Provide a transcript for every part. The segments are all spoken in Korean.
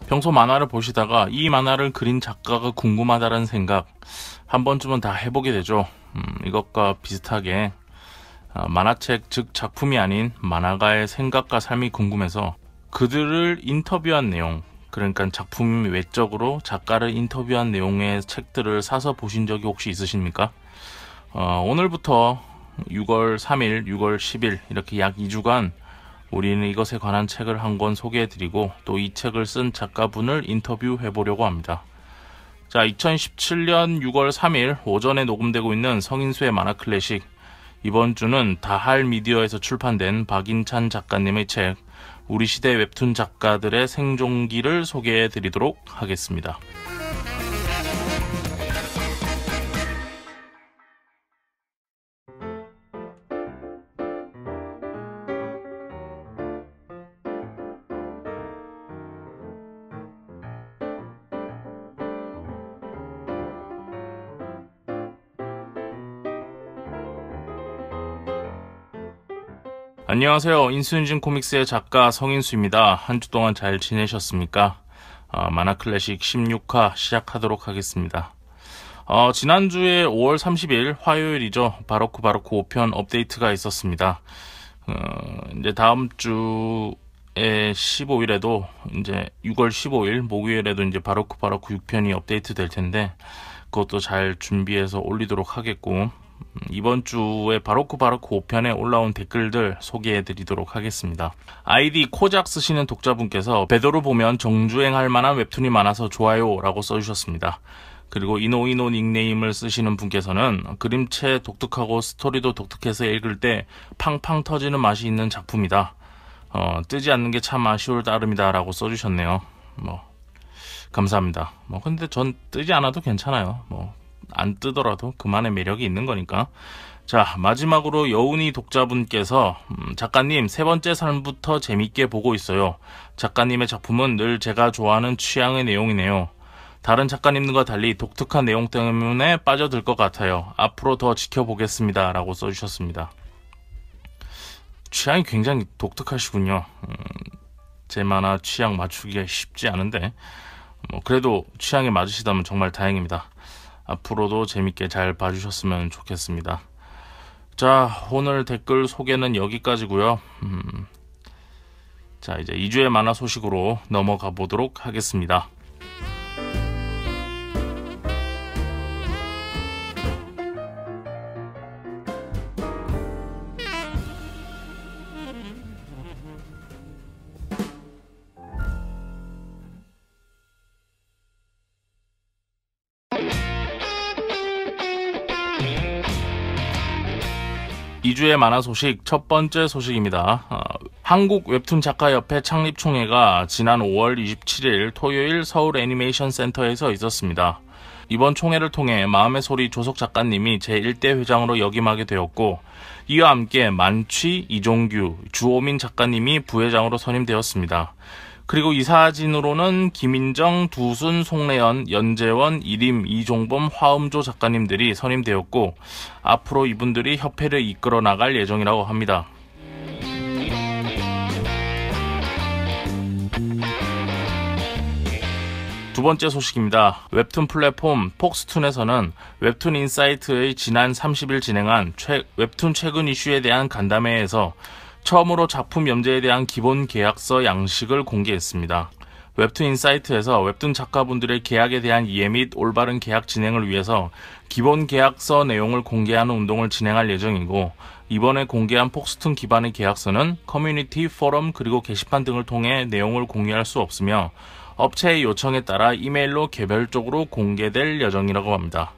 평소 만화를 보시다가 이 만화를 그린 작가가 궁금하다는 생각 한 번쯤은 다 해보게 되죠. 이것과 비슷하게 만화책, 즉 작품이 아닌 만화가의 생각과 삶이 궁금해서 그들을 인터뷰한 내용, 그러니까 작품 외적으로 작가를 인터뷰한 내용의 책들을 사서 보신 적이 혹시 있으십니까? 오늘부터 6월 3일, 6월 10일 이렇게 약 2주간 우리는 이것에 관한 책을 한 권 소개해드리고 또 이 책을 쓴 작가분을 인터뷰해보려고 합니다. 자, 2017년 6월 3일 오전에 녹음되고 있는 성인수의 만화 클래식, 이번 주는 다할 미디어에서 출판된 박인찬 작가님의 책 우리 시대 웹툰 작가들의 생존기를 소개해드리도록 하겠습니다. 안녕하세요. 인수인진 코믹스의 작가 성인수입니다. 한 주 동안 잘 지내셨습니까? 만화 클래식 16화 시작하도록 하겠습니다. 지난주에 5월 30일 화요일이죠. 바로크 5편 업데이트가 있었습니다. 이제 다음 주에 15일에도 이제 6월 15일 목요일에도 이제 바로크 6편이 업데이트 될 텐데 그것도 잘 준비해서 올리도록 하겠고, 이번 주에 바로크 5편에 올라온 댓글들 소개해 드리도록 하겠습니다. 아이디 코작 쓰시는 독자분께서 배도를 보면 정주행할 만한 웹툰이 많아서 좋아요 라고 써주셨습니다. 그리고 이노이노 닉네임을 쓰시는 분께서는 그림체 독특하고 스토리도 독특해서 읽을 때 팡팡 터지는 맛이 있는 작품이다. 뜨지 않는 게 참 아쉬울 따름이다 라고 써주셨네요. 감사합니다. 근데 전 뜨지 않아도 괜찮아요. 안 뜨더라도 그만의 매력이 있는 거니까. 자, 마지막으로 여운이 독자분께서 작가님, 세 번째 삶부터 재밌게 보고 있어요. 작가님의 작품은 늘 제가 좋아하는 취향의 내용이네요. 다른 작가님들과 달리 독특한 내용 때문에 빠져들 것 같아요. 앞으로 더 지켜보겠습니다 라고 써주셨습니다. 취향이 굉장히 독특하시군요. 제 만화 취향 맞추기가 쉽지 않은데 그래도 취향에 맞으시다면 정말 다행입니다. 앞으로도 재밌게 잘 봐주셨으면 좋겠습니다. 자, 오늘 댓글 소개는 여기까지고요. 자, 이제 2주의 만화 소식으로 넘어가 보도록 하겠습니다. 이 주의 만화 소식 첫 번째 소식입니다. 한국 웹툰 작가협회 창립총회가 지난 5월 27일 토요일 서울 애니메이션 센터에서 있었습니다. 이번 총회를 통해 마음의 소리 조석 작가님이 제1대 회장으로 역임하게 되었고, 이와 함께 만취, 이종규, 주호민 작가님이 부회장으로 선임되었습니다. 그리고 이사진으로는 김인정, 두순, 송래연, 연재원, 이림, 이종범, 화음조 작가님들이 선임되었고, 앞으로 이분들이 협회를 이끌어 나갈 예정이라고 합니다. 두 번째 소식입니다. 웹툰 플랫폼 폭스툰에서는 웹툰 인사이트의 지난 30일 진행한 웹툰 최근 이슈에 대한 간담회에서 처음으로 작품 연재에 대한 기본 계약서 양식을 공개했습니다. 웹툰 인사이트에서 웹툰 작가분들의 계약에 대한 이해 및 올바른 계약 진행을 위해서 기본 계약서 내용을 공개하는 운동을 진행할 예정이고, 이번에 공개한 폭스툰 기반의 계약서는 커뮤니티, 포럼, 그리고 게시판 등을 통해 내용을 공유할 수 없으며 업체의 요청에 따라 이메일로 개별적으로 공개될 예정이라고 합니다.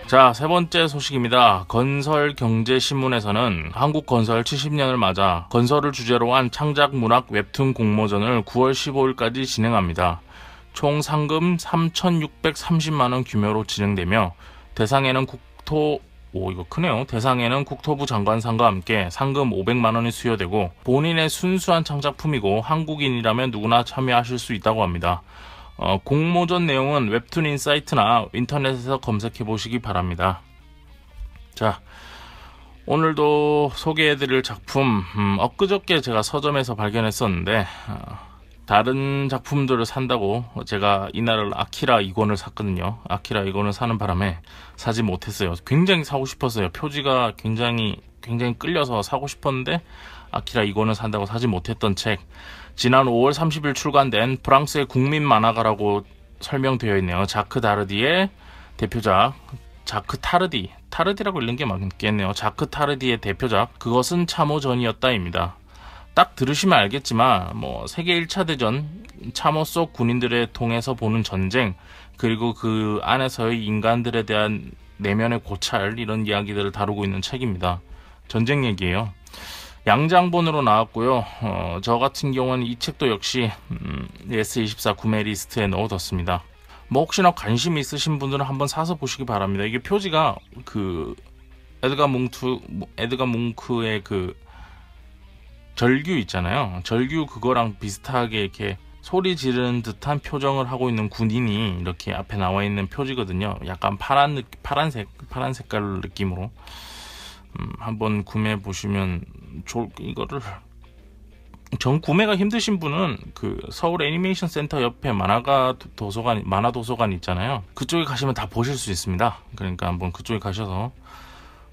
자, 세 번째 소식입니다. 건설경제신문에서는 한국건설 70년을 맞아 건설을 주제로 한 창작문학 웹툰 공모전을 9월 15일까지 진행합니다. 총 상금 3,630만원 규모로 진행되며 대상에는 대상에는 국토부 장관상과 함께 상금 500만원이 수여되고, 본인의 순수한 창작품이고 한국인이라면 누구나 참여하실 수 있다고 합니다. 공모전 내용은 웹툰 인사이트나 인터넷에서 검색해 보시기 바랍니다. 자, 오늘도 소개해드릴 작품, 엊그저께 제가 서점에서 발견했었는데, 다른 작품들을 산다고 제가 이날 아키라 2권을 샀거든요. 아키라 2권을 사는 바람에 사지 못했어요. 굉장히 사고 싶었어요. 표지가 굉장히 끌려서 사고 싶었는데 아키라 2권을 산다고 사지 못했던 책, 지난 5월 30일 출간된 프랑스의 국민 만화가라고 설명되어 있네요. 자크 다르디의 대표작, 자크 타르디라고 읽는 게 맞겠네요. 자크 타르디의 대표작 그것은 참호전이었다입니다. 딱 들으시면 알겠지만 세계 1차 대전 참호 속 군인들을 통해서 보는 전쟁, 그리고 그 안에서의 인간들에 대한 내면의 고찰, 이런 이야기들을 다루고 있는 책입니다. 전쟁 얘기예요. 양장본으로 나왔고요. 저 같은 경우는 이 책도 역시 S24 구매 리스트에 넣어뒀습니다. 혹시나 관심 있으신 분들은 한번 사서 보시기 바랍니다. 이게 표지가 그 에드가 뭉크의 그 절규 있잖아요. 절규 그거랑 비슷하게 이렇게 소리 지르는 듯한 표정을 하고 있는 군인이 이렇게 앞에 나와 있는 표지거든요. 약간 파란 색깔 느낌으로. 한번 구매해 보시면 이거를 구매가 힘드신 분은 그 서울 애니메이션 센터 옆에 만화 도서관 있잖아요. 그쪽에 가시면 다 보실 수 있습니다. 그러니까 한번 그쪽에 가셔서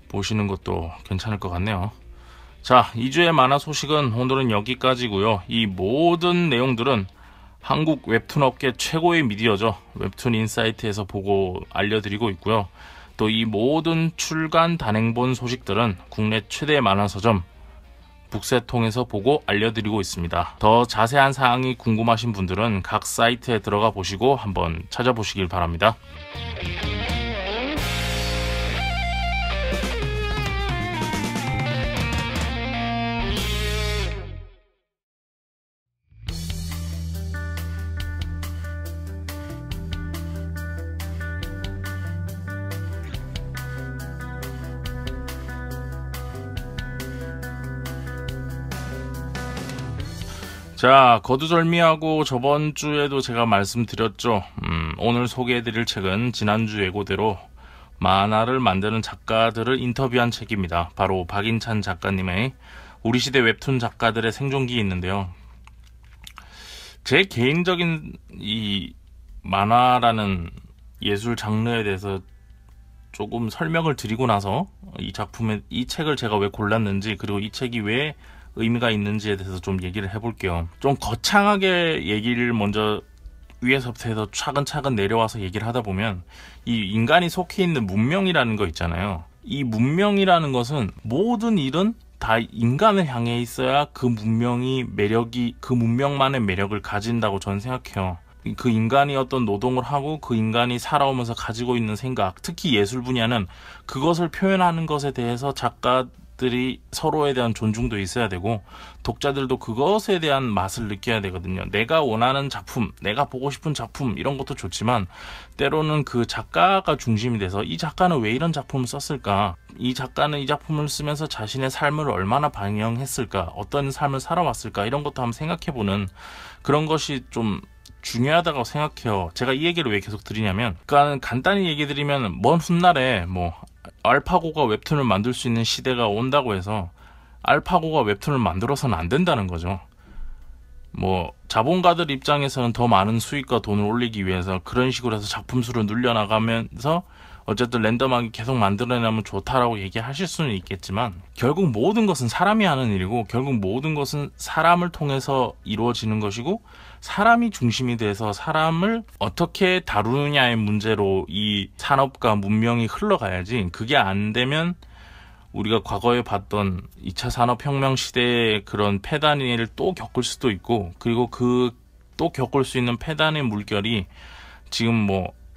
보시는 것도 괜찮을 것 같네요. 자, 2주의 만화 소식은 오늘은 여기까지고요. 이 모든 내용들은 한국 웹툰 업계 최고의 미디어죠. 웹툰 인사이트에서 보고 알려드리고 있고요. 또 이 모든 출간 단행본 소식들은 국내 최대 만화 서점 북새 통해서 보고 알려드리고 있습니다. 더 자세한 사항이 궁금하신 분들은 각 사이트에 들어가 보시고 한번 찾아보시길 바랍니다. 자, 거두절미하고 저번 주에도 제가 말씀드렸죠. 오늘 소개해드릴 책은 지난주 예고대로 만화를 만드는 작가들을 인터뷰한 책입니다. 바로 박인찬 작가님의 우리 시대 웹툰 작가들의 생존기에 있는데요. 제 개인적인 이 만화라는 예술 장르에 대해서 조금 설명을 드리고 나서 이 책을 제가 왜 골랐는지, 그리고 이 책이 왜 의미가 있는지에 대해서 좀 얘기를 해볼게요. 좀 거창하게 얘기를 먼저 위에서부터 해서 차근차근 내려와서 얘기를 하다 보면, 이 인간이 속해 있는 문명이라는 거 있잖아요. 이 문명이라는 것은 모든 일은 다 인간을 향해 있어야 그 문명만의 매력을 가진다고 저는 생각해요. 그 인간이 어떤 노동을 하고 그 인간이 살아오면서 가지고 있는 생각, 특히 예술 분야는 그것을 표현하는 것에 대해서 작가들이 서로에 대한 존중도 있어야 되고, 독자들도 그것에 대한 맛을 느껴야 되거든요. 내가 원하는 작품, 내가 보고 싶은 작품, 이런 것도 좋지만 때로는 그 작가가 중심이 돼서 이 작가는 왜 이런 작품을 썼을까, 이 작가는 이 작품을 쓰면서 자신의 삶을 얼마나 반영했을까, 어떤 삶을 살아왔을까, 이런 것도 한번 생각해보는 그런 것이 좀 중요하다고 생각해요. 제가 이 얘기를 왜 계속 드리냐면, 그러니까 간단히 얘기 드리면, 먼 훗날에 알파고가 웹툰을 만들 수 있는 시대가 온다고 해서 알파고가 웹툰을 만들어서는 안 된다는 거죠. 자본가들 입장에서는 더 많은 수익과 돈을 올리기 위해서 그런 식으로 해서 작품 수를 늘려나가면서 어쨌든 랜덤하게 계속 만들어내면 좋다라고 얘기하실 수는 있겠지만, 결국 모든 것은 사람이 하는 일이고, 결국 모든 것은 사람을 통해서 이루어지는 것이고, 사람이 중심이 돼서 사람을 어떻게 다루느냐의 문제로 이 산업과 문명이 흘러가야지, 그게 안 되면 우리가 과거에 봤던 2차 산업혁명 시대의 그런 폐단을 또 겪을 수도 있고, 그리고 그 또 겪을 수 있는 폐단의 물결이 지금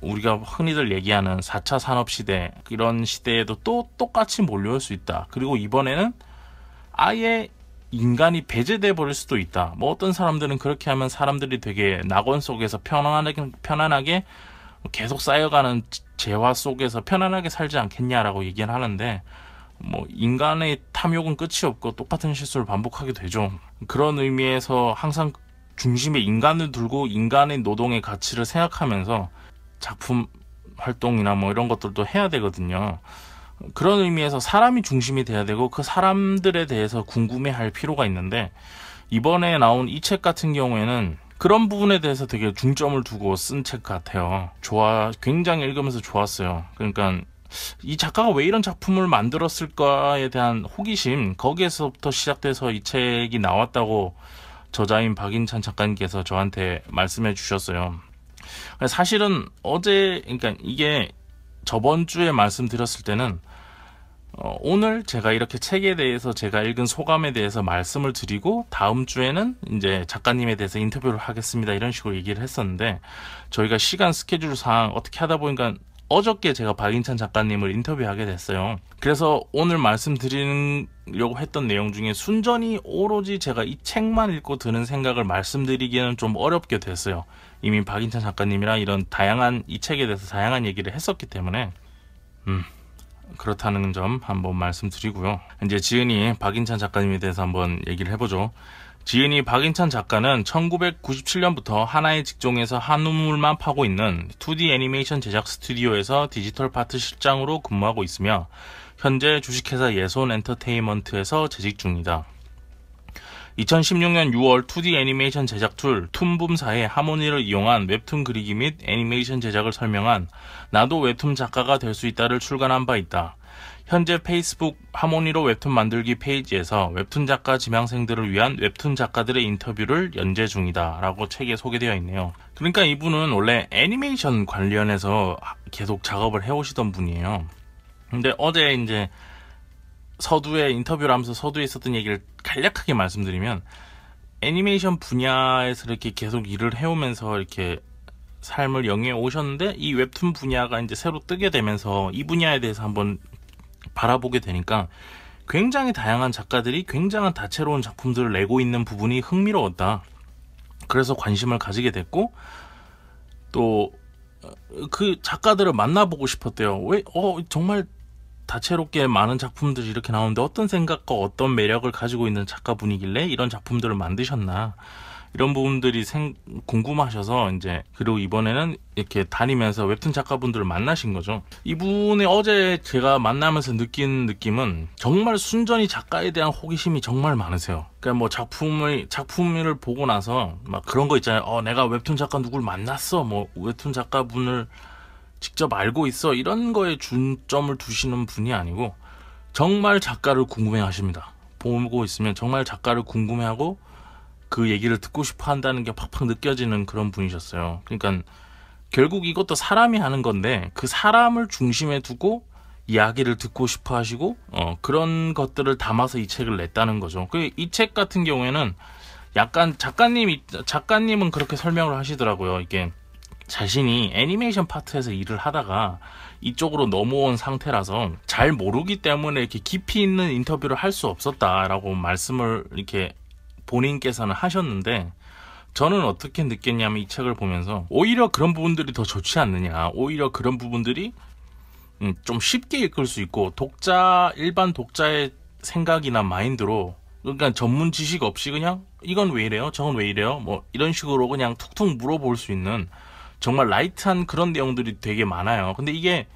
우리가 흔히들 얘기하는 4차 산업시대, 이런 시대에도 또 똑같이 몰려올 수 있다. 그리고 이번에는 아예 인간이 배제돼 버릴 수도 있다. 어떤 사람들은 그렇게 하면 사람들이 되게 낙원 속에서 편안하게 계속 쌓여가는 재화 속에서 편안하게 살지 않겠냐라고 얘기를 하는데, 인간의 탐욕은 끝이 없고 똑같은 실수를 반복하게 되죠. 그런 의미에서 항상 중심에 인간을 두고 인간의 노동의 가치를 생각하면서 작품 활동이나 이런 것들도 해야 되거든요. 그런 의미에서 사람이 중심이 돼야 되고 그 사람들에 대해서 궁금해할 필요가 있는데, 이번에 나온 이 책 같은 경우에는 그런 부분에 대해서 되게 중점을 두고 쓴 책 같아요. 굉장히 읽으면서 좋았어요. 그러니까 이 작가가 왜 이런 작품을 만들었을까에 대한 호기심, 거기에서부터 시작돼서 이 책이 나왔다고 저자인 박인찬 작가님께서 저한테 말씀해 주셨어요. 사실은 그러니까 이게 저번 주에 말씀드렸을 때는 오늘 제가 이렇게 책에 대해서 제가 읽은 소감에 대해서 말씀을 드리고 다음 주에는 이제 작가님에 대해서 인터뷰를 하겠습니다, 이런 식으로 얘기를 했었는데, 저희가 시간 스케줄상 어떻게 하다 보니까 어저께 제가 박인찬 작가님을 인터뷰하게 됐어요. 그래서 오늘 말씀드리려고 했던 내용 중에 순전히 오로지 제가 이 책만 읽고 드는 생각을 말씀드리기에는 좀 어렵게 됐어요. 이미 박인찬 작가님이랑 이런 이 책에 대해서 다양한 얘기를 했었기 때문에 그렇다는 점 한번 말씀드리고요. 이제 지은이 박인찬 작가님에 대해서 한번 얘기를 해보죠. 지은이 박인찬 작가는 1997년부터 하나의 직종에서 한우물만 파고 있는 2D 애니메이션 제작 스튜디오에서 디지털 파트 실장으로 근무하고 있으며 현재 주식회사 예손 엔터테인먼트에서 재직 중이다. 2016년 6월 2D 애니메이션 제작 툴 툰붐사의 하모니를 이용한 웹툰 그리기 및 애니메이션 제작을 설명한 나도 웹툰 작가가 될 수 있다를 출간한 바 있다. 현재 페이스북 하모니로 웹툰 만들기 페이지에서 웹툰 작가 지망생들을 위한 웹툰 작가들의 인터뷰를 연재 중이다 라고 책에 소개되어 있네요. 그러니까 이분은 원래 애니메이션 관련해서 계속 작업을 해오시던 분이에요. 근데 어제 이제 서두에 인터뷰를 하면서 서두에 있었던 얘기를 간략하게 말씀드리면, 애니메이션 분야에서 이렇게 계속 일을 해오면서 이렇게 삶을 영위해 오셨는데, 이 웹툰 분야가 이제 새로 뜨게 되면서 이 분야에 대해서 한번 바라보게 되니까 굉장히 다양한 작가들이 굉장한 다채로운 작품들을 내고 있는 부분이 흥미로웠다. 그래서 관심을 가지게 됐고, 또 그 작가들을 만나보고 싶었대요. 정말 다채롭게 많은 작품들이 이렇게 나오는데 어떤 생각과 어떤 매력을 가지고 있는 작가분이길래 이런 작품들을 만드셨나, 이런 부분들이 궁금하셔서 이제, 그리고 이번에는 이렇게 다니면서 웹툰 작가분들을 만나신 거죠. 이분의 어제 제가 만나면서 느낀 느낌은 정말 순전히 작가에 대한 호기심이 정말 많으세요. 그러니까 뭐 작품을 보고 나서 막 그런 거 있잖아요. 내가 웹툰 작가 누굴 만났어, 뭐 웹툰 작가분을 직접 알고 있어, 이런 거에 중점을 두시는 분이 아니고 정말 작가를 궁금해 하십니다. 보고 있으면 정말 작가를 궁금해하고 그 얘기를 듣고 싶어 한다는 게 팍팍 느껴지는 그런 분이셨어요. 그러니까 결국 이것도 사람이 하는 건데 그 사람을 중심에 두고 이야기를 듣고 싶어 하시고 그런 것들을 담아서 이 책을 냈다는 거죠. 이 책 같은 경우에는 약간 작가님은 그렇게 설명을 하시더라고요. 이게 자신이 애니메이션 파트에서 일을 하다가 이쪽으로 넘어온 상태라서 잘 모르기 때문에 이렇게 깊이 있는 인터뷰를 할 수 없었다라고 말씀을 이렇게 본인께서는 하셨는데, 저는 어떻게 느꼈냐면 이 책을 보면서 오히려 그런 부분들이 더 좋지 않느냐, 오히려 그런 부분들이 좀 쉽게 읽을 수 있고 일반 독자의 생각이나 마인드로, 그러니까 전문 지식 없이 그냥 이건 왜 이래요? 저건 왜 이래요? 뭐 이런 식으로 그냥 툭툭 물어볼 수 있는 정말 라이트한 그런 내용들이 되게 많아요. 근데 이게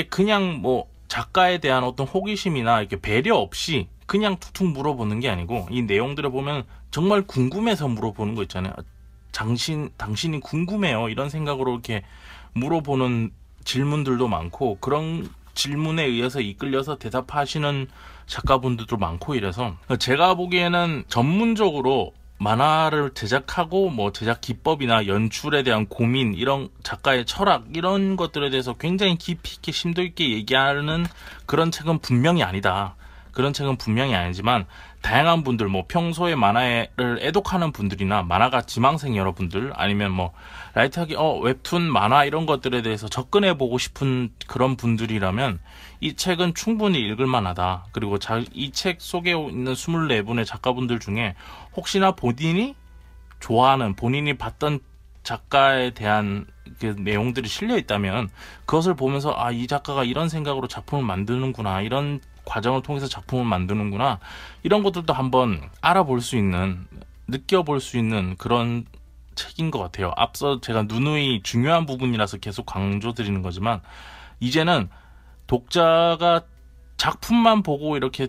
그냥 뭐 작가에 대한 어떤 호기심이나 이렇게 배려 없이 그냥 툭툭 물어보는 게 아니고, 이 내용들을 보면 정말 궁금해서 물어보는 거 있잖아요. 당신이 궁금해요, 이런 생각으로 이렇게 물어보는 질문들도 많고, 그런 질문에 의해서 이끌려서 대답하시는 작가분들도 많고, 이래서 제가 보기에는 전문적으로 만화를 제작하고 뭐 제작 기법이나 연출에 대한 고민, 이런 작가의 철학, 이런 것들에 대해서 굉장히 깊이 있게 심도 있게 얘기하는 그런 책은 분명히 아니다. 그런 책은 분명히 아니지만 다양한 분들, 뭐 평소에 만화를 애독하는 분들이나 만화가 지망생 여러분들, 아니면 뭐 라이트하게 웹툰, 만화 이런 것들에 대해서 접근해 보고 싶은 그런 분들이라면 이 책은 충분히 읽을 만하다. 그리고 이 책 속에 있는 24분의 작가분들 중에 혹시나 본인이 좋아하는, 본인이 봤던 작가에 대한 그 내용들이 실려 있다면 그것을 보면서 이 작가가 이런 생각으로 작품을 만드는구나, 이런 과정을 통해서 작품을 만드는구나, 이런 것들도 한번 알아볼 수 있는, 느껴볼 수 있는 그런 책인 것 같아요. 앞서 제가 누누이 중요한 부분이라서 계속 강조드리는 거지만, 이제는 독자가 작품만 보고 이렇게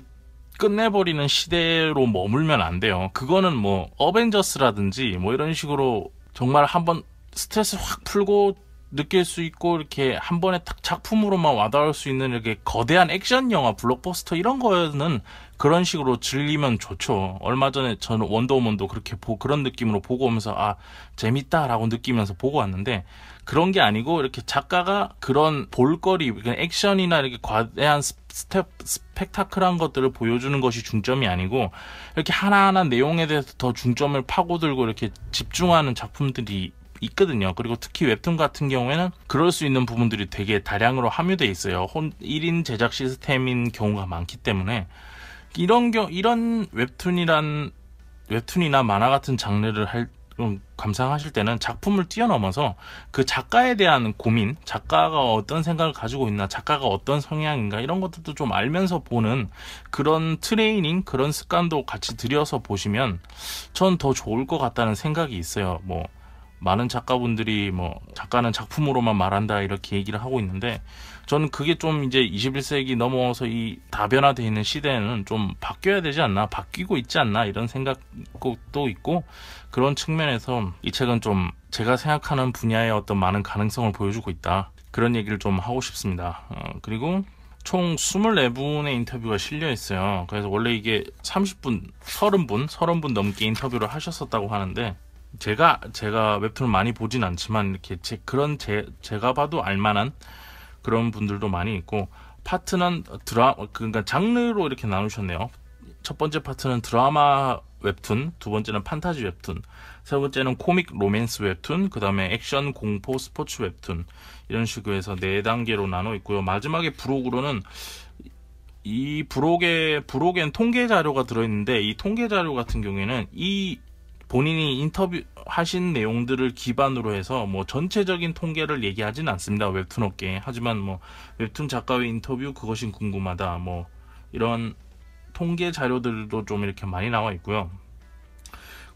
끝내버리는 시대로 머물면 안 돼요. 그거는 뭐 어벤져스라든지 뭐 이런 식으로 정말 한번 스트레스 확 풀고 느낄 수 있고 이렇게 한 번에 딱 작품으로만 와닿을 수 있는 이렇게 거대한 액션 영화, 블록버스터 이런 거는 그런 식으로 즐기면 좋죠. 얼마 전에 저는 원더우먼도 그렇게 그런 느낌으로 보고 오면서 아 재밌다라고 느끼면서 보고 왔는데, 그런 게 아니고 이렇게 작가가 그런 볼거리, 액션이나 이렇게 과대한 스펙타클한 것들을 보여주는 것이 중점이 아니고 이렇게 하나하나 내용에 대해서 더 중점을 파고들고 이렇게 집중하는 작품들이 있거든요. 그리고 특히 웹툰 같은 경우에는 그럴 수 있는 부분들이 되게 다량으로 함유되어 있어요. 1인 제작 시스템인 경우가 많기 때문에 이런 웹툰이나 만화 같은 장르를 감상하실 때는 작품을 뛰어넘어서 그 작가에 대한 고민, 작가가 어떤 생각을 가지고 있나, 작가가 어떤 성향인가 이런 것들도 좀 알면서 보는 그런 트레이닝, 그런 습관도 같이 들여서 보시면 전 더 좋을 것 같다는 생각이 있어요. 뭐 많은 작가분들이 뭐 작가는 작품으로만 말한다 이렇게 얘기를 하고 있는데, 저는 그게 좀 이제 21세기 넘어서 이 다변화되어 있는 시대에는 좀 바뀌어야 되지 않나, 바뀌고 있지 않나 이런 생각도 있고, 그런 측면에서 이 책은 좀 제가 생각하는 분야의 어떤 많은 가능성을 보여주고 있다, 그런 얘기를 좀 하고 싶습니다. 그리고 총 24분의 인터뷰가 실려 있어요. 그래서 원래 이게 30분, 30분 넘게 인터뷰를 하셨었다고 하는데, 제가 웹툰을 많이 보진 않지만 이렇게 제가 봐도 알만한 그런 분들도 많이 있고, 파트는 그러니까 장르로 이렇게 나누셨네요. 첫 번째 파트는 드라마 웹툰, 두 번째는 판타지 웹툰, 세 번째는 코믹 로맨스 웹툰, 그 다음에 액션 공포 스포츠 웹툰, 이런 식으로 해서 4단계로 나눠 있고요. 마지막에 부록으로는 이 부록엔 통계 자료가 들어있는데, 이 통계 자료 같은 경우에는 이 본인이 인터뷰하신 내용들을 기반으로 해서 뭐 전체적인 통계를 얘기하진 않습니다, 웹툰 업계에. 하지만 뭐 웹툰 작가의 인터뷰 그것이 궁금하다, 뭐 이런 통계 자료들도 좀 이렇게 많이 나와 있고요.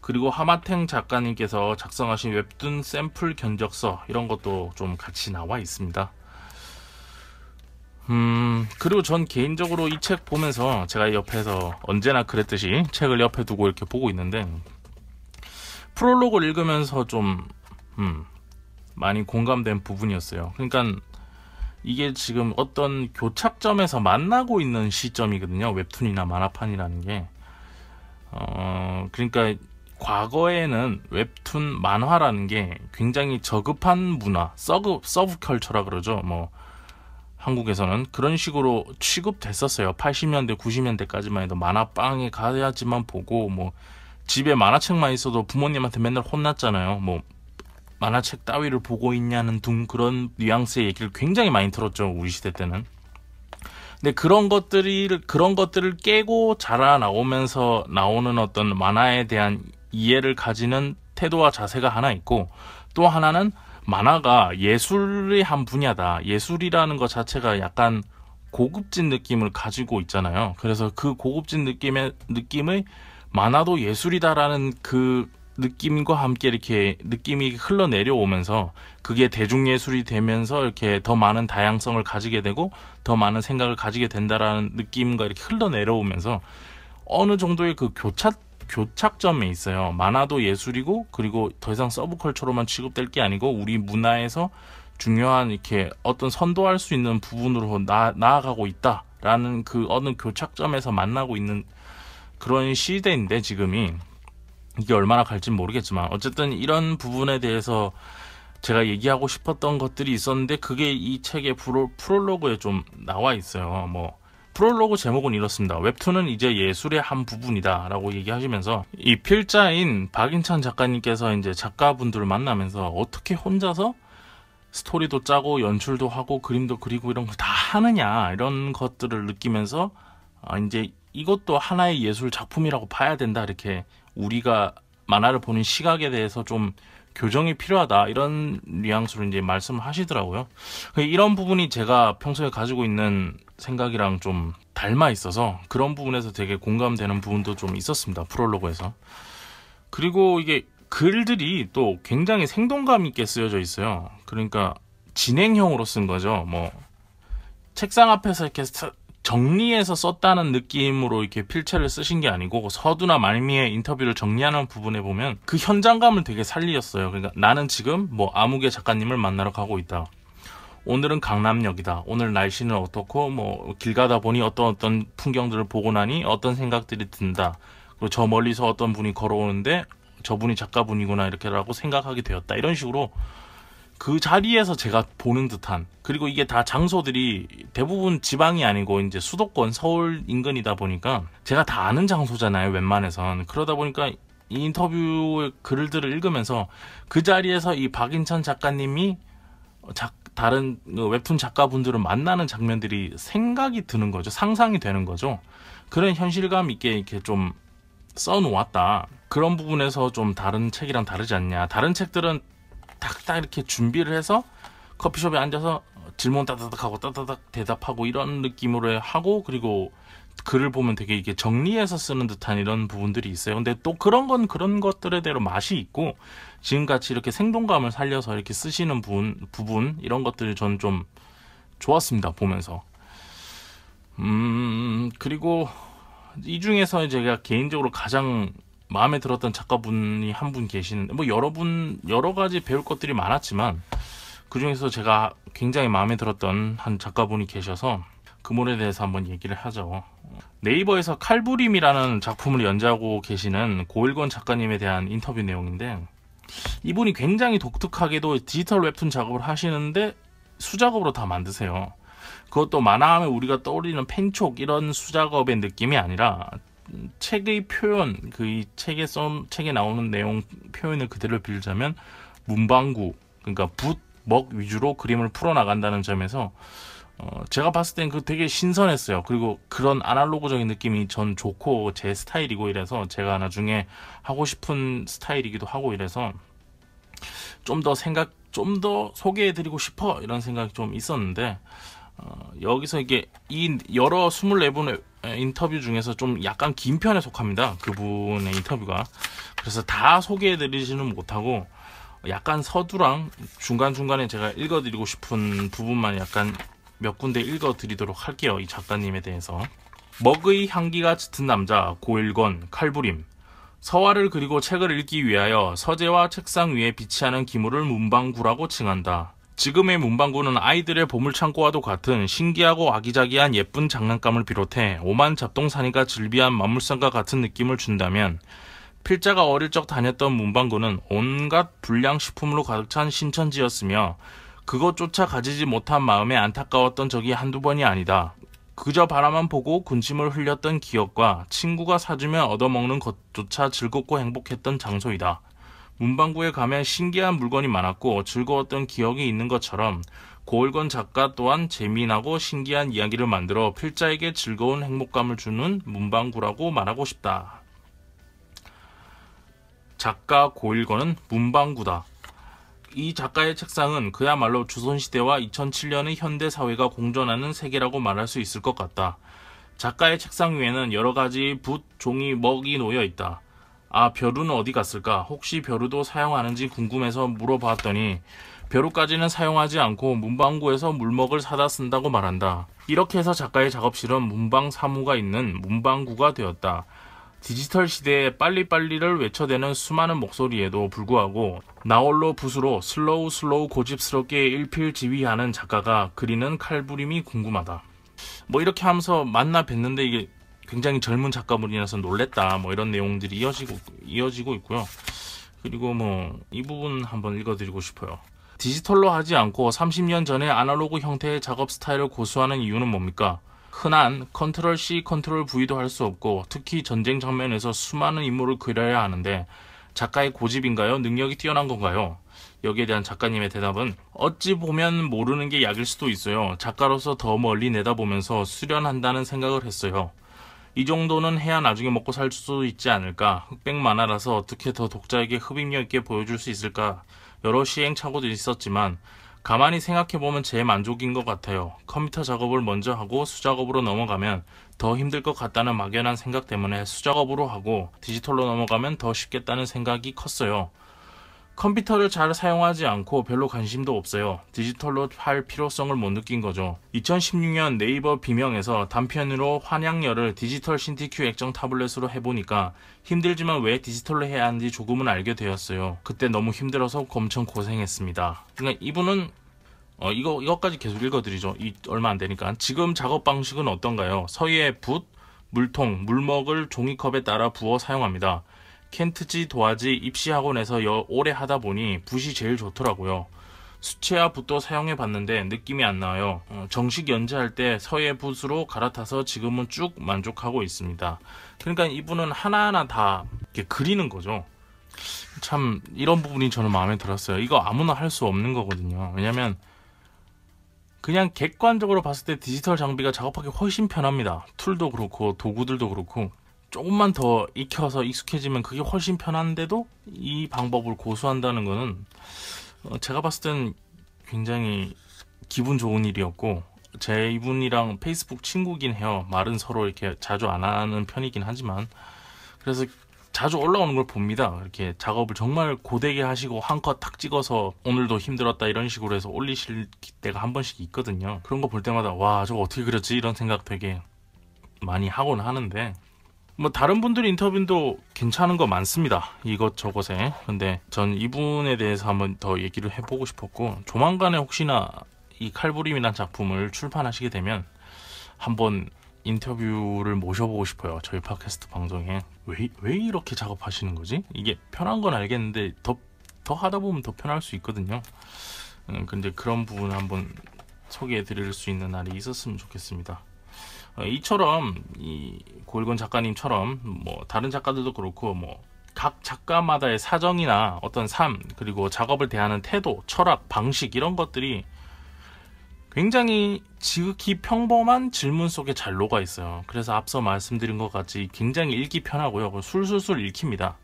그리고 하마탱 작가님께서 작성하신 웹툰 샘플 견적서, 이런 것도 좀 같이 나와 있습니다. 그리고 전 개인적으로 이 책 보면서 제가 옆에서 언제나 그랬듯이 책을 옆에 두고 이렇게 보고 있는데, 프롤로그를 읽으면서 좀 많이 공감된 부분이었어요. 그러니까 이게 지금 어떤 교착점에서 만나고 있는 시점이거든요, 웹툰이나 만화판이라는 게. 그러니까 과거에는 웹툰 만화라는 게 굉장히 저급한 문화, 서브컬처라 그러죠. 뭐 한국에서는 그런 식으로 취급됐었어요. 80년대 90년대까지만 해도 만화방에 가야지만 보고, 뭐 집에 만화책만 있어도 부모님한테 맨날 혼났잖아요. 뭐 만화책 따위를 보고 있냐는 둥, 그런 뉘앙스의 얘기를 굉장히 많이 들었죠, 우리 시대 때는. 근데 그런 것들을 깨고 자라나오면서 나오는 어떤 만화에 대한 이해를 가지는 태도와 자세가 하나 있고, 또 하나는 만화가 예술의 한 분야다. 예술이라는 것 자체가 약간 고급진 느낌을 가지고 있잖아요. 그래서 그 고급진 느낌의 만화도 예술이다라는 그 느낌과 함께 이렇게 느낌이 흘러내려오면서, 그게 대중예술이 되면서 이렇게 더 많은 다양성을 가지게 되고 더 많은 생각을 가지게 된다라는 느낌과 이렇게 흘러내려오면서 어느 정도의 그 교착점에 있어요. 만화도 예술이고, 그리고 더 이상 서브컬처로만 취급될 게 아니고 우리 문화에서 중요한 이렇게 어떤 선도할 수 있는 부분으로 나아가고 있다라는 그 어느 교착점에서 만나고 있는 그런 시대인데, 지금이 이게 얼마나 갈진 모르겠지만 어쨌든 이런 부분에 대해서 제가 얘기하고 싶었던 것들이 있었는데, 그게 이 책의 프롤로그에 좀 나와 있어요. 뭐 프롤로그 제목은 이렇습니다. 웹툰은 이제 예술의 한 부분이다 라고 얘기하시면서, 이 필자인 박인찬 작가님께서 이제 작가분들을 만나면서 어떻게 혼자서 스토리도 짜고 연출도 하고 그림도 그리고 이런 걸 다 하느냐, 이런 것들을 느끼면서 이제 이것도 하나의 예술 작품이라고 봐야 된다, 이렇게 우리가 만화를 보는 시각에 대해서 좀 교정이 필요하다, 이런 뉘앙스로 이제 말씀을 하시더라고요. 이런 부분이 제가 평소에 가지고 있는 생각이랑 좀 닮아 있어서 그런 부분에서 되게 공감되는 부분도 좀 있었습니다, 프롤로그에서. 그리고 이게 글들이 또 굉장히 생동감 있게 쓰여져 있어요. 그러니까 진행형으로 쓴 거죠. 뭐 책상 앞에서 이렇게 정리해서 썼다는 느낌으로 이렇게 필체를 쓰신 게 아니고 서두나 말미에 인터뷰를 정리하는 부분에 보면 그 현장감을 되게 살리셨어요. 그러니까 나는 지금 뭐 아무개 작가님을 만나러 가고 있다. 오늘은 강남역이다. 오늘 날씨는 어떻고 뭐 길 가다 보니 어떤 풍경들을 보고 나니 어떤 생각들이 든다. 그리고 저 멀리서 어떤 분이 걸어오는데 저분이 작가분이구나 이렇게라고 생각하게 되었다. 이런 식으로 그 자리에서 제가 보는 듯한, 그리고 이게 다 장소들이 대부분 지방이 아니고 이제 수도권 서울 인근이다 보니까 제가 다 아는 장소잖아요, 웬만해선. 그러다 보니까 이 인터뷰 글들을 읽으면서 그 자리에서 이 박인천 작가님이 다른 웹툰 작가분들을 만나는 장면들이 생각이 드는 거죠. 상상이 되는 거죠. 그런 현실감 있게 이렇게 좀 써놓았다. 그런 부분에서 좀 다른 책이랑 다르지 않냐. 다른 책들은 딱딱 이렇게 준비를 해서 커피숍에 앉아서 질문 따다닥 하고 따다닥 대답하고 이런 느낌으로 하고, 그리고 글을 보면 되게 이게 정리해서 쓰는 듯한 이런 부분들이 있어요. 근데 또 그런 것들에 대로 맛이 있고, 지금같이 이렇게 생동감을 살려서 이렇게 쓰시는 부분 이런 것들이 전 좀 좋았습니다, 보면서. 그리고 이 중에서 제가 개인적으로 가장 마음에 들었던 작가분이 한 분 계시는데, 뭐 여러 가지 배울 것들이 많았지만 그 중에서 제가 굉장히 마음에 들었던 한 작가분이 계셔서 그 분에 대해서 한번 얘기를 하죠. 네이버에서 칼부림이라는 작품을 연재하고 계시는 고일권 작가님에 대한 인터뷰 내용인데, 이분이 굉장히 독특하게도 디지털 웹툰 작업을 하시는데 수작업으로 다 만드세요. 그것도 만화하면 우리가 떠올리는 펜촉 이런 수작업의 느낌이 아니라 책의 표현, 이 책에 나오는 내용 표현을 그대로 빌자면 문방구, 그러니까 붓, 먹 위주로 그림을 풀어나간다는 점에서 제가 봤을 땐 그 되게 신선했어요. 그리고 그런 아날로그적인 느낌이 전 좋고 제 스타일이고 이래서 제가 나중에 하고 싶은 스타일이기도 하고 이래서 좀 더 소개해드리고 싶어 이런 생각이 좀 있었는데, 여기서 이게 이 여러 24분의 인터뷰 중에서 좀 약간 긴 편에 속합니다, 그분의 인터뷰가. 그래서 다 소개해드리지는 못하고 약간 서두랑 중간중간에 제가 읽어드리고 싶은 부분만 약간 몇 군데 읽어드리도록 할게요, 이 작가님에 대해서. 먹의 향기가 짙은 남자 고일권 칼부림. 서화를 그리고 책을 읽기 위하여 서재와 책상 위에 비치하는 기물을 문방구라고 칭한다. 지금의 문방구는 아이들의 보물창고와도 같은 신기하고 아기자기한 예쁜 장난감을 비롯해 오만 잡동사니가 즐비한 만물상과 같은 느낌을 준다면, 필자가 어릴 적 다녔던 문방구는 온갖 불량식품으로 가득 찬 신천지였으며 그것조차 가지지 못한 마음에 안타까웠던 적이 한두 번이 아니다. 그저 바라만 보고 군침을 흘렸던 기억과 친구가 사주면 얻어먹는 것조차 즐겁고 행복했던 장소이다. 문방구에 가면 신기한 물건이 많았고 즐거웠던 기억이 있는 것처럼 고일권 작가 또한 재미나고 신기한 이야기를 만들어 필자에게 즐거운 행복감을 주는 문방구라고 말하고 싶다. 작가 고일권은 문방구다. 이 작가의 책상은 그야말로 조선시대와 2007년의 현대사회가 공존하는 세계라고 말할 수 있을 것 같다. 작가의 책상 위에는 여러가지 붓, 종이, 먹이 놓여 있다. 아, 벼루는 어디 갔을까? 혹시 벼루도 사용하는지 궁금해서 물어봤더니 벼루까지는 사용하지 않고 문방구에서 물먹을 사다 쓴다고 말한다. 이렇게 해서 작가의 작업실은 문방 사무가 있는 문방구가 되었다. 디지털 시대에 빨리빨리를 외쳐대는 수많은 목소리에도 불구하고 나홀로 붓으로 슬로우 고집스럽게 일필지휘하는 작가가 그리는 칼부림이 궁금하다. 뭐 이렇게 하면서 만나 뵀는데 이게 굉장히 젊은 작가분이라서 놀랬다, 뭐 이런 내용들이 이어지고 있고요. 그리고 뭐 이 부분 한번 읽어드리고 싶어요. 디지털로 하지 않고 30년 전의 아날로그 형태의 작업 스타일을 고수하는 이유는 뭡니까? 흔한 컨트롤 C, 컨트롤 V도 할 수 없고 특히 전쟁 장면에서 수많은 인물을 그려야 하는데 작가의 고집인가요? 능력이 뛰어난 건가요? 여기에 대한 작가님의 대답은 어찌 보면 모르는 게 약일 수도 있어요. 작가로서 더 멀리 내다보면서 수련한다는 생각을 했어요. 이 정도는 해야 나중에 먹고 살 수 있지 않을까? 흑백 만화라서 어떻게 더 독자에게 흡입력 있게 보여줄 수 있을까? 여러 시행착오들이 있었지만 가만히 생각해보면 제 만족인 것 같아요. 컴퓨터 작업을 먼저 하고 수작업으로 넘어가면 더 힘들 것 같다는 막연한 생각 때문에 수작업으로 하고 디지털로 넘어가면 더 쉽겠다는 생각이 컸어요. 컴퓨터를 잘 사용하지 않고 별로 관심도 없어요. 디지털로 할 필요성을 못 느낀 거죠. 2016년 네이버 비명에서 단편으로 환양열을 디지털 신티큐 액정 타블렛으로 해보니까 힘들지만 왜 디지털로 해야 하는지 조금은 알게 되었어요. 그때 너무 힘들어서 엄청 고생했습니다. 그러니까 이분은 이거까지 계속 읽어드리죠. 얼마 안 되니까. 지금 작업 방식은 어떤가요? 서예, 붓, 물통, 물먹을 종이컵에 따라 부어 사용합니다. 켄트지 도화지 입시학원에서 오래 하다 보니 붓이 제일 좋더라고요. 수채화 붓도 사용해 봤는데 느낌이 안 나와요. 정식 연재할 때 서예 붓으로 갈아타서 지금은 쭉 만족하고 있습니다. 그러니까 이분은 하나하나 다 이렇게 그리는 거죠. 참 이런 부분이 저는 마음에 들었어요. 이거 아무나 할 수 없는 거거든요. 왜냐면 그냥 객관적으로 봤을 때 디지털 장비가 작업하기 훨씬 편합니다. 툴도 그렇고 도구들도 그렇고 조금만 더 익혀서 익숙해지면 그게 훨씬 편한데도 이 방법을 고수한다는 거는 제가 봤을 땐 굉장히 기분 좋은 일이었고, 제 이분이랑 페이스북 친구긴 해요. 말은 서로 이렇게 자주 안 하는 편이긴 하지만, 그래서 자주 올라오는 걸 봅니다. 이렇게 작업을 정말 고되게 하시고 한 컷 탁 찍어서 오늘도 힘들었다 이런 식으로 해서 올리실 때가 한 번씩 있거든요. 그런 거 볼 때마다 와, 저거 어떻게 그렸지? 이런 생각 되게 많이 하곤 하는데, 뭐 다른 분들 인터뷰도 괜찮은 거 많습니다. 이것저것에. 근데 전 이분에 대해서 한번 더 얘기를 해보고 싶었고, 조만간에 혹시나 이 칼부림이란 작품을 출판하시게 되면 한번 인터뷰를 모셔보고 싶어요. 저희 팟캐스트 방송에. 왜 이렇게 작업하시는 거지? 이게 편한 건 알겠는데 더 하다 보면 더 편할 수 있거든요. 근데 그런 부분을 한번 소개해 드릴 수 있는 날이 있었으면 좋겠습니다. 이처럼 이 고일권 작가님처럼 뭐 다른 작가들도 그렇고 뭐 각 작가마다의 사정이나 어떤 삶, 그리고 작업을 대하는 태도, 철학, 방식 이런 것들이 굉장히 지극히 평범한 질문 속에 잘 녹아 있어요. 그래서 앞서 말씀드린 것 같이 굉장히 읽기 편하고요. 술술술 읽힙니다.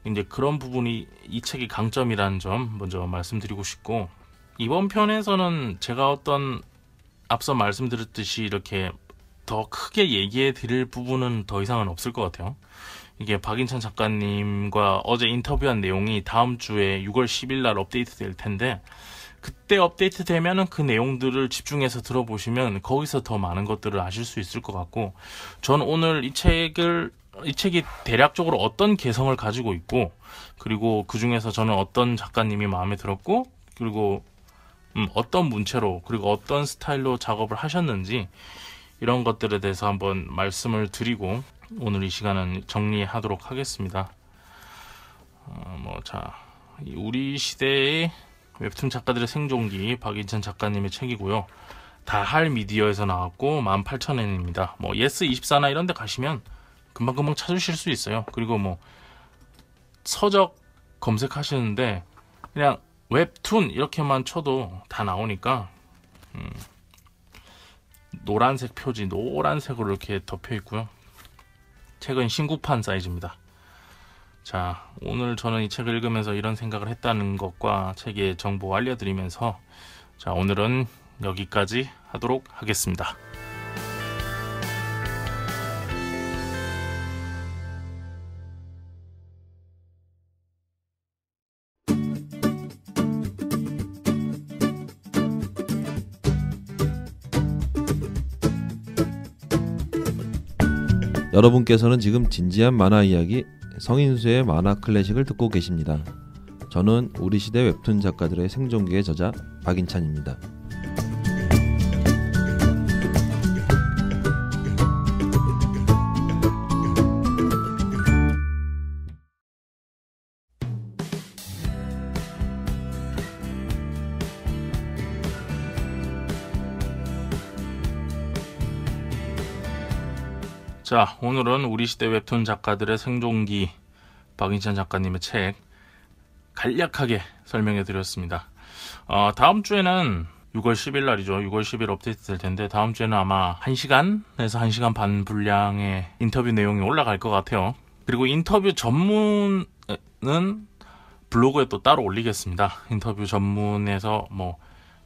이제 그런 부분이 이 책의 강점이라는 점 먼저 말씀드리고 싶고, 이번 편에서는 제가 어떤 앞서 말씀드렸듯이 이렇게 더 크게 얘기해 드릴 부분은 더 이상은 없을 것 같아요. 이게 박인찬 작가님과 어제 인터뷰한 내용이 다음 주에 6월 10일 날 업데이트 될 텐데, 그때 업데이트 되면은 그 내용들을 집중해서 들어보시면 거기서 더 많은 것들을 아실 수 있을 것 같고, 저는 오늘 이 책이 대략적으로 어떤 개성을 가지고 있고, 그리고 그 중에서 저는 어떤 작가님이 마음에 들었고, 그리고 어떤 문체로, 그리고 어떤 스타일로 작업을 하셨는지 이런 것들에 대해서 한번 말씀을 드리고 오늘 이 시간은 정리하도록 하겠습니다. 우리 시대의 웹툰 작가들의 생존기, 박인찬 작가님의 책이고요. 다할 미디어에서 나왔고 18,000엔입니다. 뭐 예스24나 이런 데 가시면 금방금방 찾으실 수 있어요. 그리고 뭐 서적 검색하시는데 그냥 웹툰 이렇게만 쳐도 다 나오니까 노란색 표지, 노란색으로 이렇게 덮여 있고요. 책은 신구판 사이즈입니다. 자, 오늘 저는 이 책을 읽으면서 이런 생각을 했다는 것과 책의 정보 알려드리면서, 자, 오늘은 여기까지 하도록 하겠습니다. 여러분께서는 지금 진지한 만화 이야기 성인수의 만화 클래식을 듣고 계십니다. 저는 우리 시대 웹툰 작가들의 생존기의 저자 박인찬입니다. 자, 오늘은 우리 시대 웹툰 작가들의 생존기, 박인찬 작가님의 책 간략하게 설명해 드렸습니다. 다음 주에는 6월 10일 날이죠. 6월 10일 업데이트 될 텐데, 다음 주에는 아마 1시간에서 1시간 반 분량의 인터뷰 내용이 올라갈 것 같아요. 그리고 인터뷰 전문은 블로그에 또 따로 올리겠습니다. 인터뷰 전문에서 뭐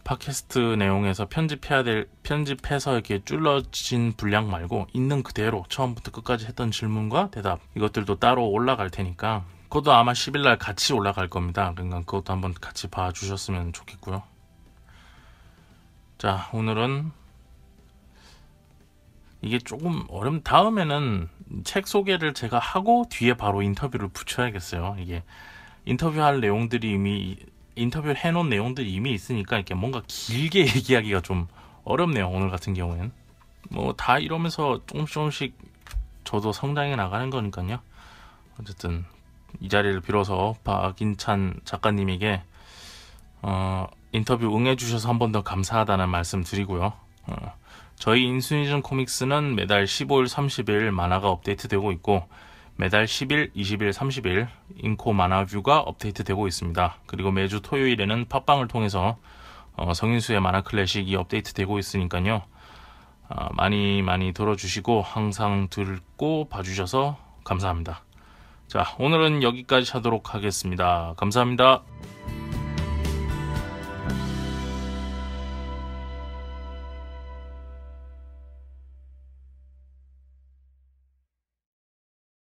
팟캐스트 내용에서 편집해서 이렇게 줄러진 분량 말고 있는 그대로 처음부터 끝까지 했던 질문과 대답, 이것들도 따로 올라갈 테니까 그것도 아마 10일날 같이 올라갈 겁니다. 그러니까 그것도 한번 같이 봐주셨으면 좋겠고요. 자, 오늘은 이게 조금 다음에는 책 소개를 제가 하고 뒤에 바로 인터뷰를 붙여야겠어요. 이게 인터뷰할 내용들이 인터뷰를 해놓은 내용들이 이미 있으니까 이렇게 뭔가 길게 얘기하기가 좀 어렵네요. 오늘 같은 경우에는 뭐 다 이러면서 조금씩 저도 성장해 나가는 거니까요. 어쨌든 이 자리를 빌어서 박인찬 작가님에게 인터뷰 응해주셔서 한 번 더 감사하다는 말씀 드리고요. 저희 인수니즘 코믹스는 매달 15일, 30일 만화가 업데이트되고 있고 매달 10일, 20일, 30일 인코 만화뷰가 업데이트되고 있습니다. 그리고 매주 토요일에는 팟빵을 통해서 성인수의 만화 클래식이 업데이트되고 있으니까요. 많이 들어주시고 항상 듣고 봐주셔서 감사합니다. 자, 오늘은 여기까지 하도록 하겠습니다. 감사합니다.